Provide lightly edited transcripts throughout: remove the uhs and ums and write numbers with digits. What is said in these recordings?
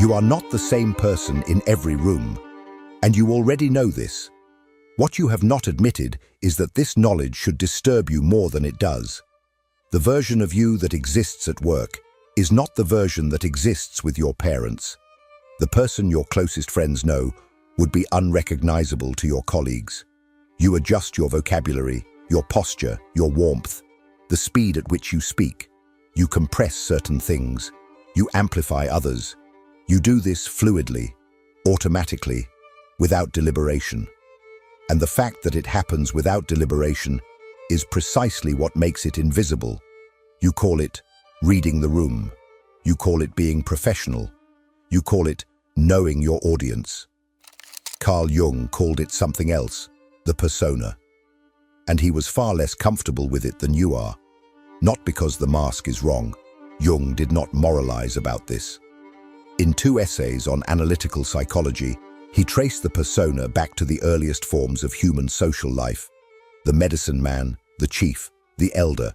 You are not the same person in every room, and you already know this. What you have not admitted is that this knowledge should disturb you more than it does. The version of you that exists at work is not the version that exists with your parents. The person your closest friends know would be unrecognizable to your colleagues. You adjust your vocabulary, your posture, your warmth, the speed at which you speak. You compress certain things. You amplify others. You do this fluidly, automatically, without deliberation. And the fact that it happens without deliberation is precisely what makes it invisible. You call it reading the room. You call it being professional. You call it knowing your audience. Carl Jung called it something else, the persona. And he was far less comfortable with it than you are. Not because the mask is wrong. Jung did not moralize about this. In 2 essays on analytical psychology, he traced the persona back to the earliest forms of human social life, the medicine man, the chief, the elder,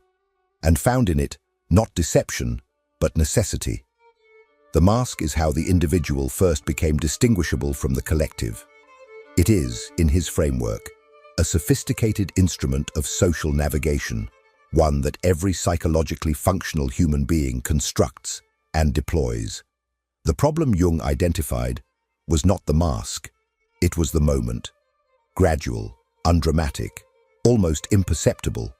and found in it not deception, but necessity. The mask is how the individual first became distinguishable from the collective. It is, in his framework, a sophisticated instrument of social navigation, one that every psychologically functional human being constructs and deploys. The problem Jung identified was not the mask, it was the moment. Gradual, undramatic, almost imperceptible,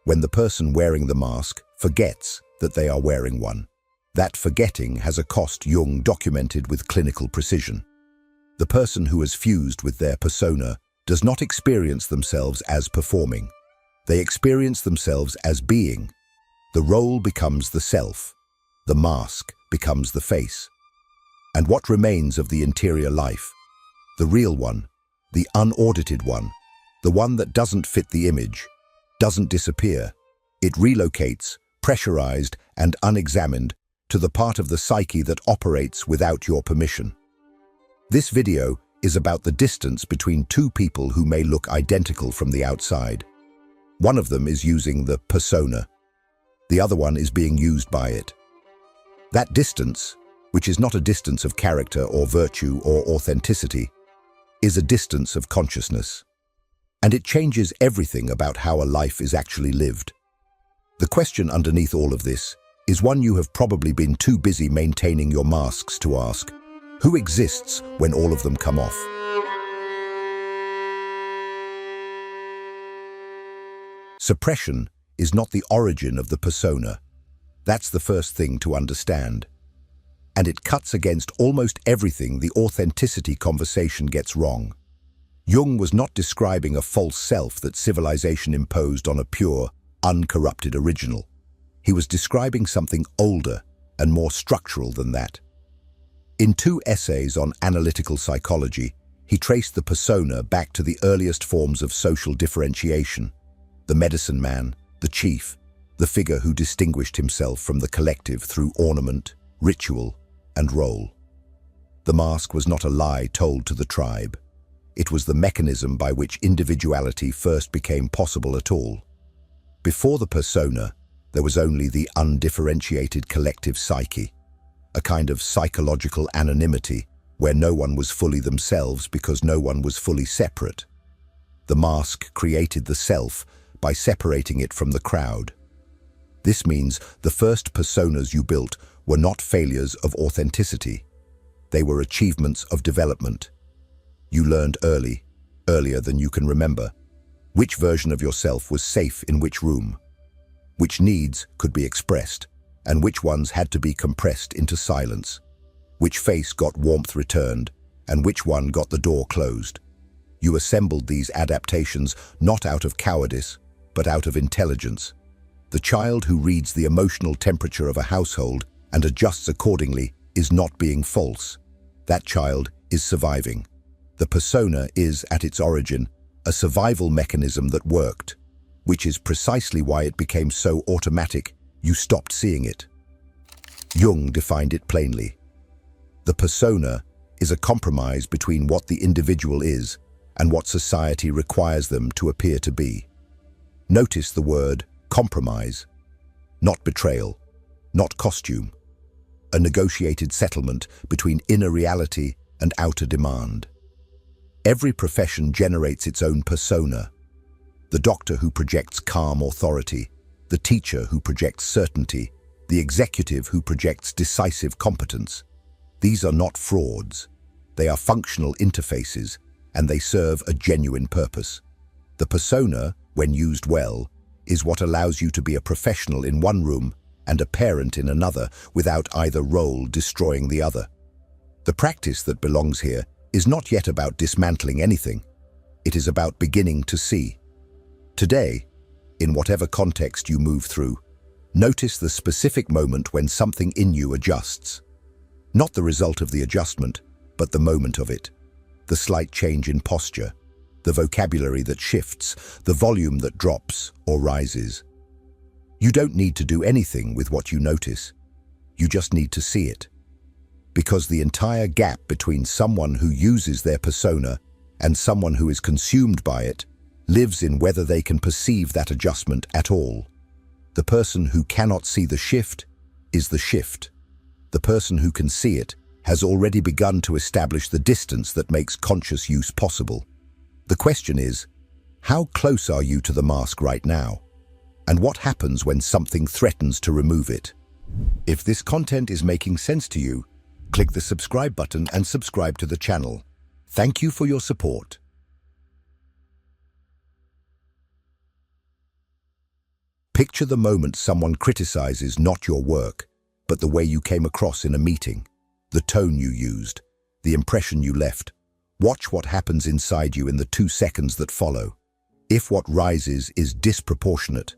when the person wearing the mask forgets that they are wearing one. That forgetting has a cost Jung documented with clinical precision. The person who has fused with their persona does not experience themselves as performing. They experience themselves as being. The role becomes the self. The mask becomes the face. And what remains of the interior life? The real one, the unaudited one, the one that doesn't fit the image, doesn't disappear. It relocates, pressurized and unexamined, to the part of the psyche that operates without your permission. This video is about the distance between 2 people who may look identical from the outside. One of them is using the persona. The other one is being used by it. That distance, which is not a distance of character or virtue or authenticity, is a distance of consciousness. And it changes everything about how a life is actually lived. The question underneath all of this is one you have probably been too busy maintaining your masks to ask. Who exists when all of them come off? Suppression is not the origin of the persona. That's the first thing to understand. And it cuts against almost everything the authenticity conversation gets wrong. Jung was not describing a false self that civilization imposed on a pure, uncorrupted original. He was describing something older and more structural than that. In 2 essays on analytical psychology, he traced the persona back to the earliest forms of social differentiation, the medicine man, the chief, the figure who distinguished himself from the collective through ornament, ritual, and role. The mask was not a lie told to the tribe. It was the mechanism by which individuality first became possible at all. Before the persona, there was only the undifferentiated collective psyche, a kind of psychological anonymity where no one was fully themselves because no one was fully separate. The mask created the self by separating it from the crowd. This means the first personas you built were not failures of authenticity. They were achievements of development. You learned earlier than you can remember, which version of yourself was safe in which room, which needs could be expressed, and which ones had to be compressed into silence, which face got warmth returned, and which one got the door closed. You assembled these adaptations not out of cowardice, but out of intelligence. The child who reads the emotional temperature of a household and adjusts accordingly is not being false. That child is surviving. The persona is, at its origin, a survival mechanism that worked, which is precisely why it became so automatic you stopped seeing it. Jung defined it plainly. The persona is a compromise between what the individual is and what society requires them to appear to be. Notice the word compromise, not betrayal, not costume. a negotiated settlement between inner reality and outer demand. Every profession generates its own persona. The doctor who projects calm authority, the teacher who projects certainty, the executive who projects decisive competence. These are not frauds. They are functional interfaces, and they serve a genuine purpose. The persona, when used well, is what allows you to be a professional in one room and a parent in another without either role destroying the other. The practice that belongs here is not yet about dismantling anything. It is about beginning to see. Today, in whatever context you move through, notice the specific moment when something in you adjusts. Not the result of the adjustment, but the moment of it. The slight change in posture, the vocabulary that shifts, the volume that drops or rises. You don't need to do anything with what you notice. You just need to see it. Because the entire gap between someone who uses their persona and someone who is consumed by it lives in whether they can perceive that adjustment at all. The person who cannot see the shift is the shift. The person who can see it has already begun to establish the distance that makes conscious use possible. The question is, how close are you to the mask right now? And what happens when something threatens to remove it? If this content is making sense to you, click the subscribe button and subscribe to the channel. Thank you for your support. Picture the moment someone criticizes not your work, but the way you came across in a meeting, the tone you used, the impression you left. Watch what happens inside you in the 2 seconds that follow. If what rises is disproportionate,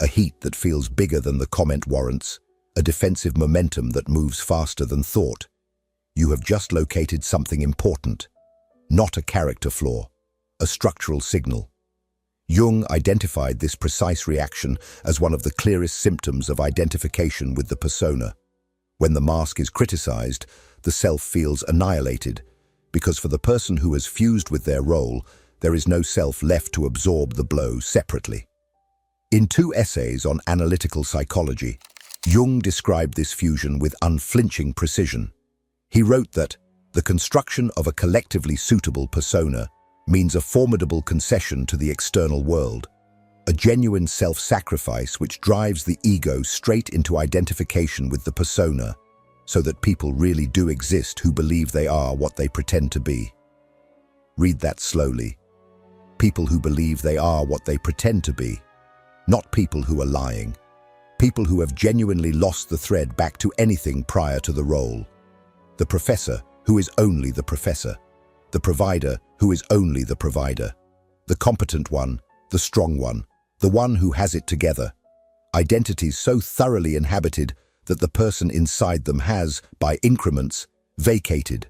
a heat that feels bigger than the comment warrants, a defensive momentum that moves faster than thought, you have just located something important, not a character flaw, a structural signal. Jung identified this precise reaction as one of the clearest symptoms of identification with the persona. When the mask is criticized, the self feels annihilated, because for the person who has fused with their role, there is no self left to absorb the blow separately. In 2 essays on analytical psychology, Jung described this fusion with unflinching precision. He wrote that the construction of a collectively suitable persona means a formidable concession to the external world, a genuine self-sacrifice which drives the ego straight into identification with the persona, so that people really do exist who believe they are what they pretend to be. Read that slowly. People who believe they are what they pretend to be, not people who are lying. People who have genuinely lost the thread back to anything prior to the role. The professor who is only the professor. The provider who is only the provider. The competent one, the strong one, the one who has it together. Identities so thoroughly inhabited that the person inside them has, by increments, vacated.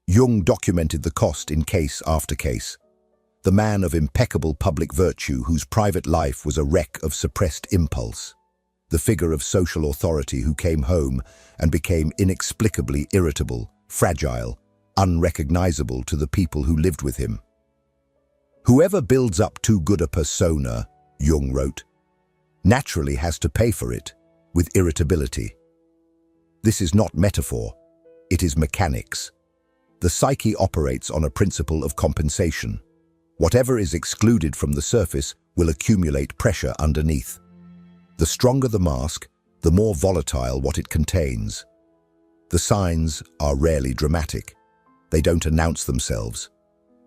Jung documented the cost in case after case. The man of impeccable public virtue whose private life was a wreck of suppressed impulse. The figure of social authority who came home and became inexplicably irritable, fragile, unrecognizable to the people who lived with him. Whoever builds up too good a persona, Jung wrote, naturally has to pay for it with irritability. This is not metaphor, it is mechanics. The psyche operates on a principle of compensation. Whatever is excluded from the surface will accumulate pressure underneath. The stronger the mask, the more volatile what it contains. The signs are rarely dramatic. They don't announce themselves.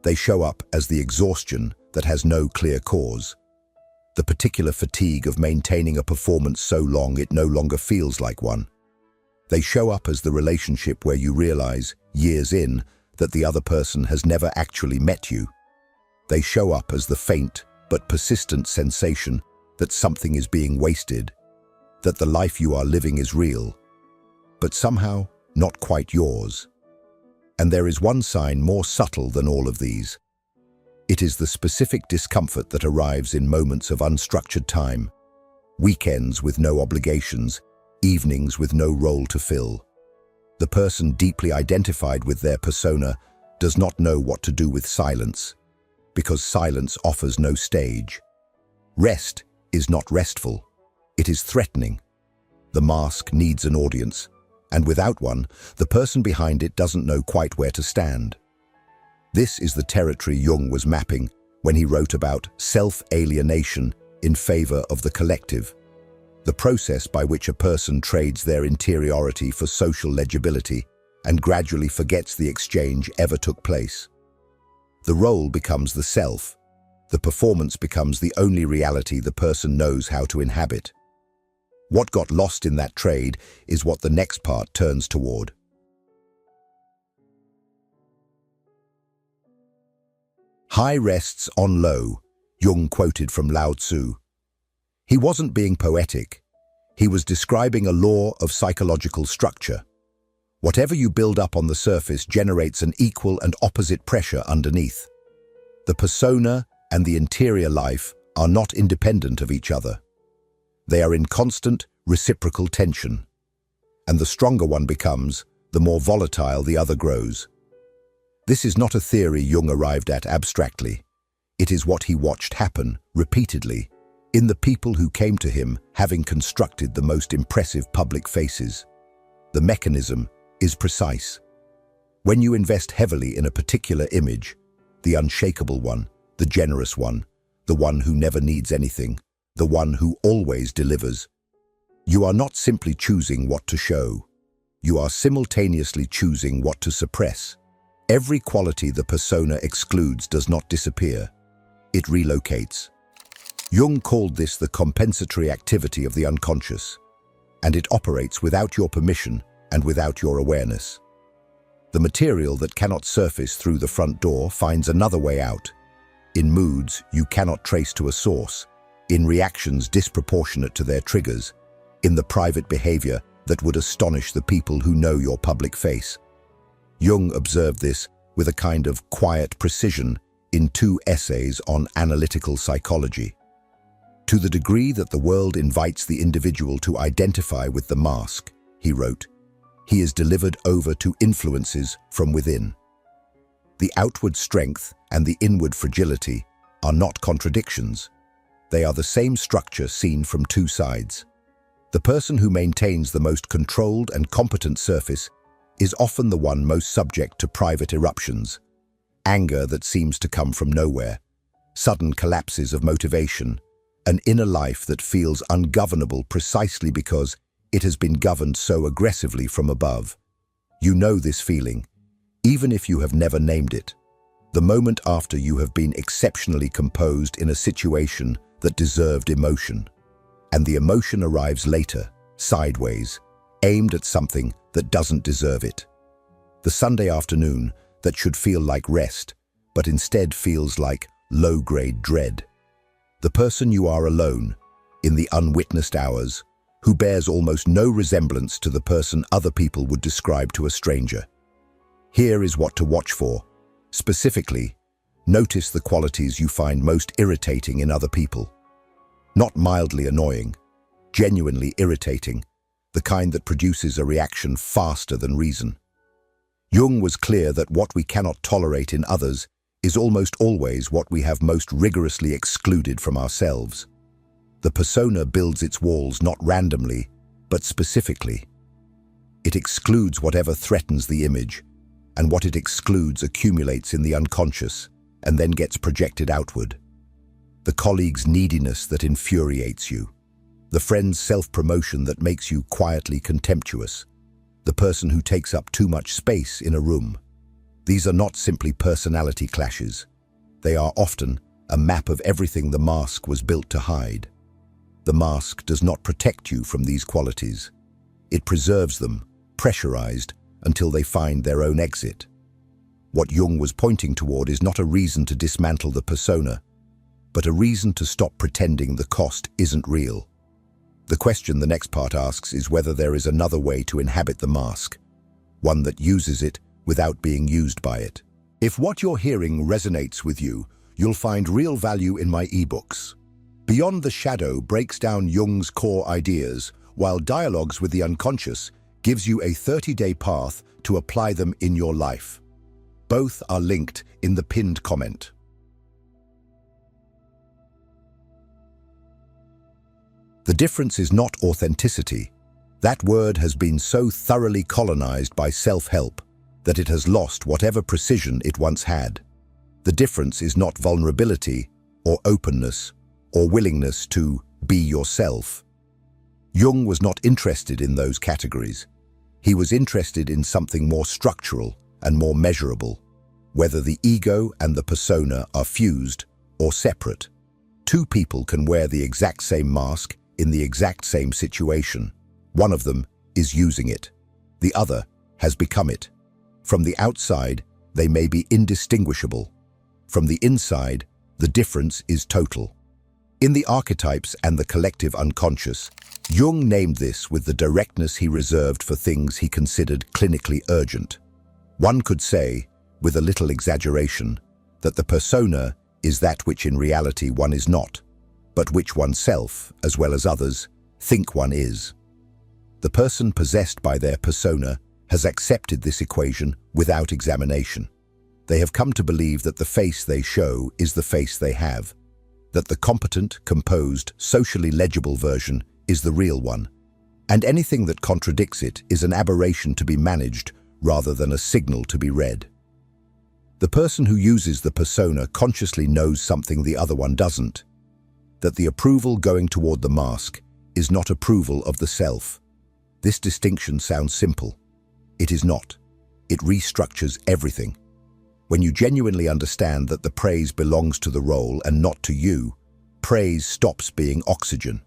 They show up as the exhaustion that has no clear cause. The particular fatigue of maintaining a performance so long it no longer feels like one. They show up as the relationship where you realize, years in, that the other person has never actually met you. They show up as the faint but persistent sensation that something is being wasted, that the life you are living is real, but somehow not quite yours. And there is one sign more subtle than all of these. It is the specific discomfort that arrives in moments of unstructured time, weekends with no obligations, evenings with no role to fill. The person deeply identified with their persona does not know what to do with silence, because silence offers no stage. Rest is not restful, it is threatening. The mask needs an audience, and without one, the person behind it doesn't know quite where to stand. This is the territory Jung was mapping when he wrote about self-alienation in favor of the collective, the process by which a person trades their interiority for social legibility and gradually forgets the exchange ever took place. The role becomes the self. The performance becomes the only reality the person knows how to inhabit. What got lost in that trade is what the next part turns toward. High rests on low, Jung quoted from Lao Tzu. He wasn't being poetic. He was describing a law of psychological structure. Whatever you build up on the surface generates an equal and opposite pressure underneath. The persona and the interior life are not independent of each other. They are in constant, reciprocal tension. And the stronger one becomes, the more volatile the other grows. This is not a theory Jung arrived at abstractly. It is what he watched happen, repeatedly, in the people who came to him having constructed the most impressive public faces. The mechanism is precise. When you invest heavily in a particular image, the unshakable one, the generous one, the one who never needs anything, the one who always delivers, you are not simply choosing what to show. You are simultaneously choosing what to suppress. Every quality the persona excludes does not disappear. It relocates. Jung called this the compensatory activity of the unconscious, and it operates without your permission and without your awareness. The material that cannot surface through the front door finds another way out, in moods you cannot trace to a source, in reactions disproportionate to their triggers, in the private behavior that would astonish the people who know your public face. Jung observed this with a kind of quiet precision in 2 essays on analytical psychology. To the degree that the world invites the individual to identify with the mask, he wrote, he is delivered over to influences from within. The outward strength and the inward fragility are not contradictions. They are the same structure seen from 2 sides. The person who maintains the most controlled and competent surface is often the one most subject to private eruptions, anger that seems to come from nowhere, sudden collapses of motivation, an inner life that feels ungovernable precisely because it has been governed so aggressively from above. You know this feeling, even if you have never named it. The moment after you have been exceptionally composed in a situation that deserved emotion, and the emotion arrives later, sideways, aimed at something that doesn't deserve it. The Sunday afternoon that should feel like rest, but instead feels like low-grade dread. The person you are alone, in the unwitnessed hours, who bears almost no resemblance to the person other people would describe to a stranger. Here is what to watch for. Specifically, notice the qualities you find most irritating in other people. Not mildly annoying, genuinely irritating, the kind that produces a reaction faster than reason. Jung was clear that what we cannot tolerate in others is almost always what we have most rigorously excluded from ourselves. The persona builds its walls not randomly, but specifically. It excludes whatever threatens the image, and what it excludes accumulates in the unconscious and then gets projected outward. The colleague's neediness that infuriates you, the friend's self-promotion that makes you quietly contemptuous, the person who takes up too much space in a room. These are not simply personality clashes. They are often a map of everything the mask was built to hide. The mask does not protect you from these qualities. It preserves them, pressurized, until they find their own exit. What Jung was pointing toward is not a reason to dismantle the persona, but a reason to stop pretending the cost isn't real. The question the next part asks is whether there is another way to inhabit the mask, one that uses it without being used by it. If what you're hearing resonates with you, you'll find real value in my ebooks. Beyond the Shadow breaks down Jung's core ideas, while Dialogues with the Unconscious gives you a 30-day path to apply them in your life. Both are linked in the pinned comment. The difference is not authenticity, That word has been so thoroughly colonized by self-help that it has lost whatever precision it once had. The difference is not vulnerability or openness or willingness to be yourself. Jung was not interested in those categories. He was interested in something more structural and more measurable, whether the ego and the persona are fused or separate. Two people can wear the exact same mask in the exact same situation. One of them is using it. The other has become it. From the outside, they may be indistinguishable. From the inside, the difference is total. In the Archetypes and the collective unconscious, Jung named this with the directness he reserved for things he considered clinically urgent. One could say, with a little exaggeration, that the persona is that which in reality one is not, but which oneself, as well as others, think one is. The person possessed by their persona has accepted this equation without examination. They have come to believe that the face they show is the face they have, that the competent, composed, socially legible version is the real one, and anything that contradicts it is an aberration to be managed rather than a signal to be read. The person who uses the persona consciously knows something the other one doesn't, that the approval going toward the mask is not approval of the self. This distinction sounds simple. It is not. It restructures everything. When you genuinely understand that the praise belongs to the role and not to you, praise stops being oxygen.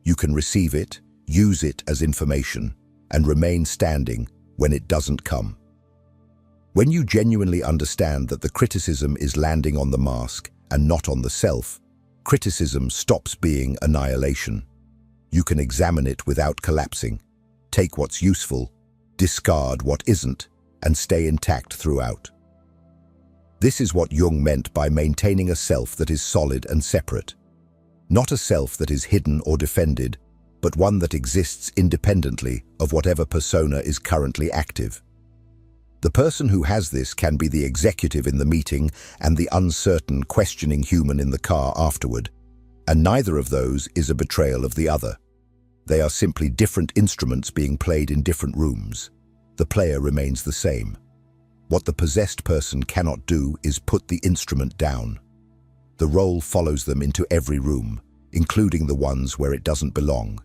You can receive it, use it as information, and remain standing when it doesn't come. When you genuinely understand that the criticism is landing on the mask and not on the self, criticism stops being annihilation. You can examine it without collapsing, take what's useful, discard what isn't, and stay intact throughout. This is what Jung meant by maintaining a self that is solid and separate. Not a self that is hidden or defended, but one that exists independently of whatever persona is currently active. The person who has this can be the executive in the meeting and the uncertain, questioning human in the car afterward, and neither of those is a betrayal of the other. They are simply different instruments being played in different rooms. The player remains the same. What the possessed person cannot do is put the instrument down. The role follows them into every room, including the ones where it doesn't belong,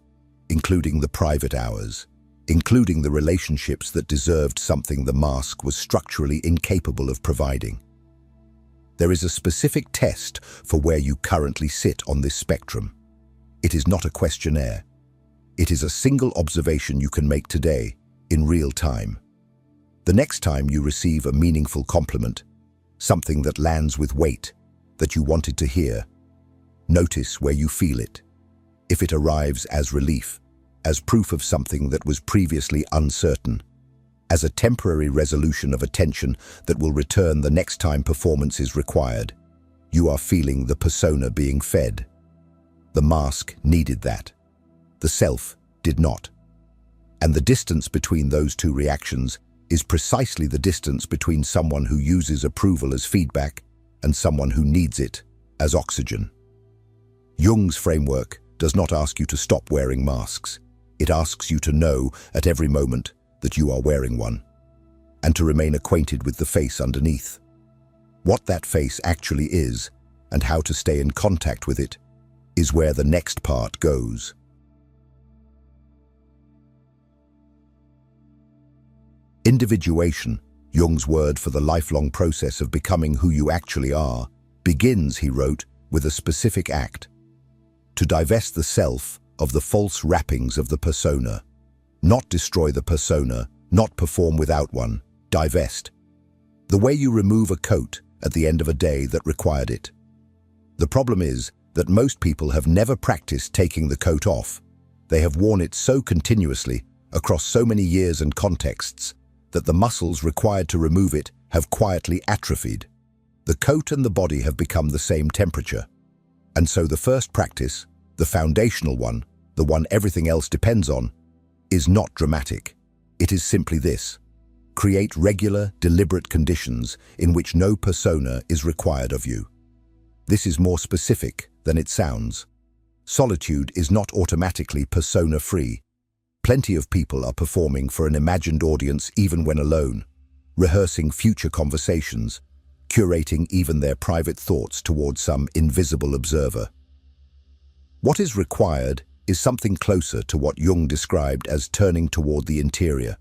including the private hours, including the relationships that deserved something the mask was structurally incapable of providing. There is a specific test for where you currently sit on this spectrum. It is not a questionnaire. It is a single observation you can make today, in real time. The next time you receive a meaningful compliment, something that lands with weight, that you wanted to hear, notice where you feel it. If it arrives as relief, as proof of something that was previously uncertain, as a temporary resolution of a tension that will return the next time performance is required, you are feeling the persona being fed. The mask needed that. The self did not. And the distance between those two reactions is precisely the distance between someone who uses approval as feedback and someone who needs it as oxygen. Jung's framework does not ask you to stop wearing masks. It asks you to know at every moment that you are wearing one, and to remain acquainted with the face underneath. What that face actually is, and how to stay in contact with it, is where the next part goes. Individuation, Jung's word for the lifelong process of becoming who you actually are, begins, he wrote, with a specific act: to divest the self of the false wrappings of the persona. Not destroy the persona, not perform without one, divest. The way you remove a coat at the end of a day that required it. The problem is that most people have never practiced taking the coat off. They have worn it so continuously, across so many years and contexts, that the muscles required to remove it have quietly atrophied. The coat and the body have become the same temperature. And so the first practice, the foundational one, the one everything else depends on, is not dramatic. It is simply this: create regular, deliberate conditions in which no persona is required of you. This is more specific than it sounds. Solitude is not automatically persona-free. Plenty of people are performing for an imagined audience even when alone, rehearsing future conversations, curating even their private thoughts towards some invisible observer. What is required is something closer to what Jung described as turning toward the interior,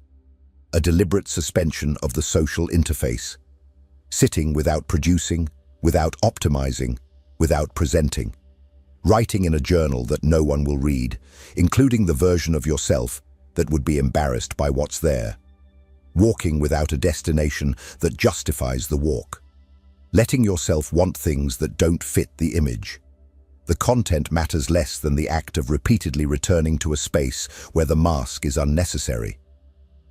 a deliberate suspension of the social interface, sitting without producing, without optimizing, without presenting, writing in a journal that no one will read, including the version of yourself that would be embarrassed by what's there, walking without a destination that justifies the walk, letting yourself want things that don't fit the image. The content matters less than the act of repeatedly returning to a space where the mask is unnecessary,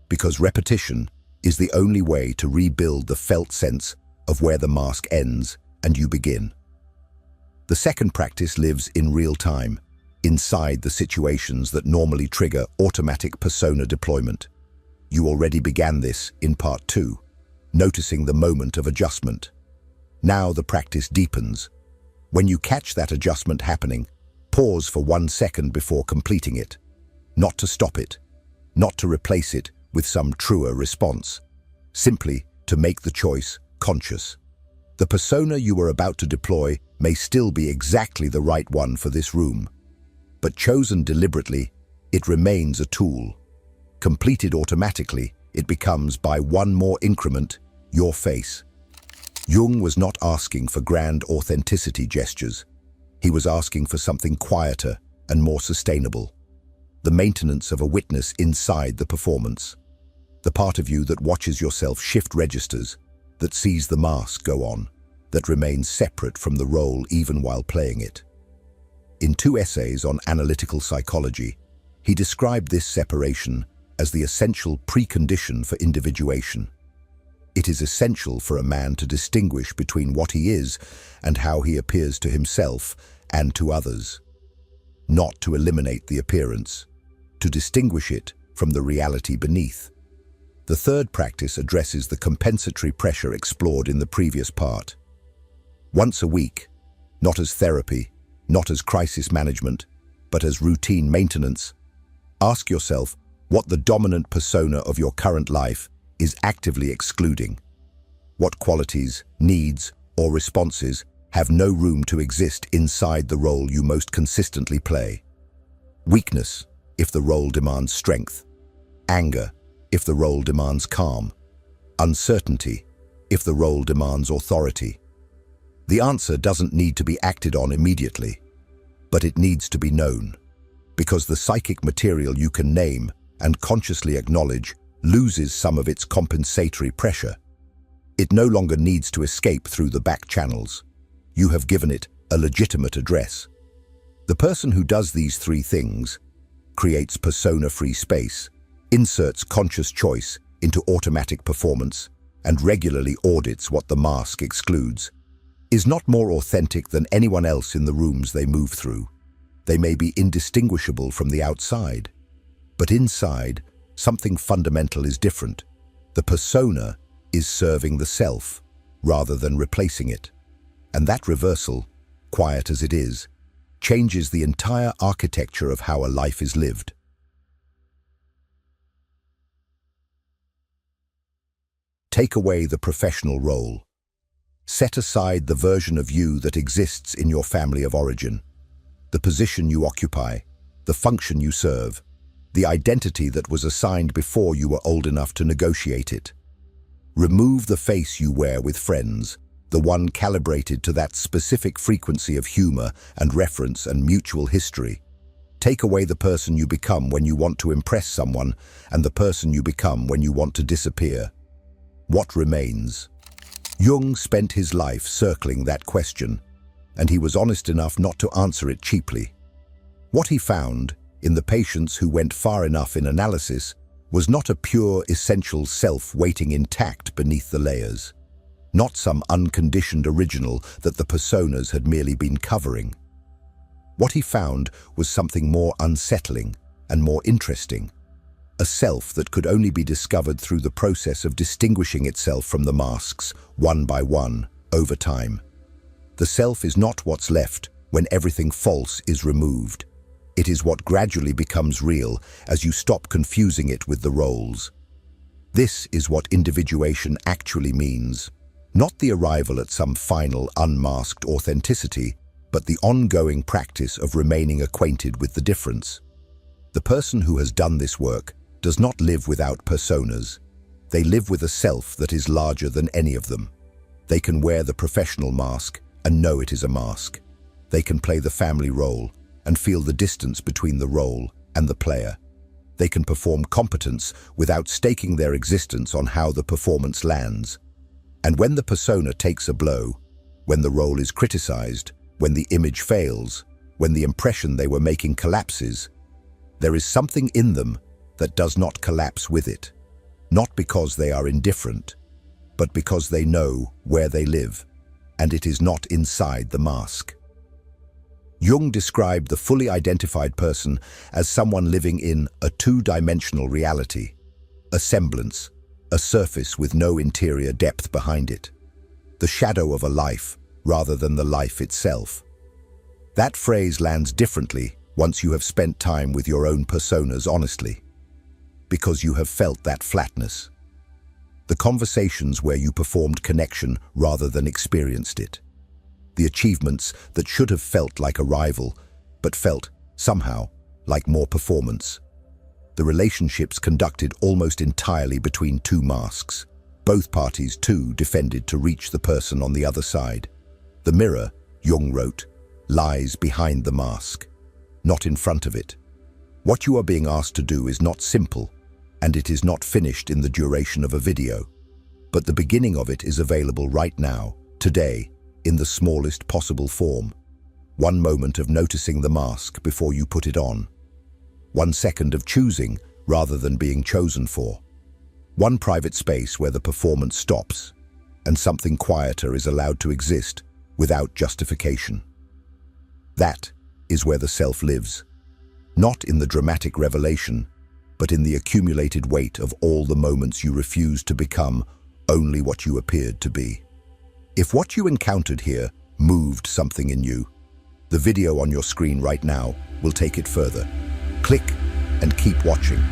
because repetition is the only way to rebuild the felt sense of where the mask ends and you begin. The second practice lives in real time, inside the situations that normally trigger automatic persona deployment. You already began this in part 2, noticing the moment of adjustment. Now the practice deepens. When you catch that adjustment happening, pause for 1 second before completing it. Not to stop it, not to replace it with some truer response, simply to make the choice conscious. The persona you are about to deploy may still be exactly the right one for this room, but chosen deliberately, it remains a tool. Completed automatically, it becomes, by one more increment, your face. Jung was not asking for grand authenticity gestures. He was asking for something quieter and more sustainable. The maintenance of a witness inside the performance. The part of you that watches yourself shift registers, that sees the mask go on, that remains separate from the role even while playing it. In 2 essays on analytical psychology, he described this separation as the essential precondition for individuation. It is essential for a man to distinguish between what he is and how he appears to himself and to others. Not to eliminate the appearance, to distinguish it from the reality beneath. The third practice addresses the compensatory pressure explored in the previous part. Once a week, not as therapy, not as crisis management, but as routine maintenance, ask yourself what the dominant persona of your current life is actively excluding. What qualities, needs, or responses have no room to exist inside the role you most consistently play? Weakness, if the role demands strength. Anger, if the role demands calm. Uncertainty, if the role demands authority. The answer doesn't need to be acted on immediately, but it needs to be known, because the psychic material you can name and consciously acknowledge loses some of its compensatory pressure. It no longer needs to escape through the back channels. You have given it a legitimate address. The person who does these 3 things, creates persona-free space, inserts conscious choice into automatic performance, and regularly audits what the mask excludes, is not more authentic than anyone else in the rooms they move through. They may be indistinguishable from the outside, but inside, something fundamental is different. The persona is serving the self, rather than replacing it. And that reversal, quiet as it is, changes the entire architecture of how a life is lived. Take away the professional role. Set aside the version of you that exists in your family of origin, the position you occupy, the function you serve, the identity that was assigned before you were old enough to negotiate it. Remove the face you wear with friends, the one calibrated to that specific frequency of humor and reference and mutual history. Take away the person you become when you want to impress someone and the person you become when you want to disappear. What remains? Jung spent his life circling that question, and he was honest enough not to answer it cheaply. What he found, in the patients who went far enough in analysis, was not a pure, essential self waiting intact beneath the layers. Not some unconditioned original that the personas had merely been covering. What he found was something more unsettling and more interesting. A self that could only be discovered through the process of distinguishing itself from the masks, one by one, over time. The self is not what's left when everything false is removed. It is what gradually becomes real as you stop confusing it with the roles. This is what individuation actually means. Not the arrival at some final, unmasked authenticity, but the ongoing practice of remaining acquainted with the difference. The person who has done this work does not live without personas. They live with a self that is larger than any of them. They can wear the professional mask and know it is a mask. They can play the family role and feel the distance between the role and the player. They can perform competence without staking their existence on how the performance lands. And when the persona takes a blow, when the role is criticized, when the image fails, when the impression they were making collapses, there is something in them that does not collapse with it. Not because they are indifferent, but because they know where they live, and it is not inside the mask. Jung described the fully identified person as someone living in a two-dimensional reality, a semblance, a surface with no interior depth behind it, the shadow of a life rather than the life itself. That phrase lands differently once you have spent time with your own personas honestly, because you have felt that flatness. The conversations where you performed connection rather than experienced it. The achievements that should have felt like a rival, but felt, somehow, like more performance. The relationships conducted almost entirely between two masks. Both parties, too, defended to reach the person on the other side. The mirror, Jung wrote, lies behind the mask, not in front of it. What you are being asked to do is not simple, and it is not finished in the duration of a video. But the beginning of it is available right now, today, in the smallest possible form. 1 moment of noticing the mask before you put it on. 1 second of choosing rather than being chosen for. 1 private space where the performance stops, and something quieter is allowed to exist without justification. That is where the self lives. Not in the dramatic revelation, but in the accumulated weight of all the moments you refused to become only what you appeared to be. If what you encountered here moved something in you, the video on your screen right now will take it further. Click and keep watching.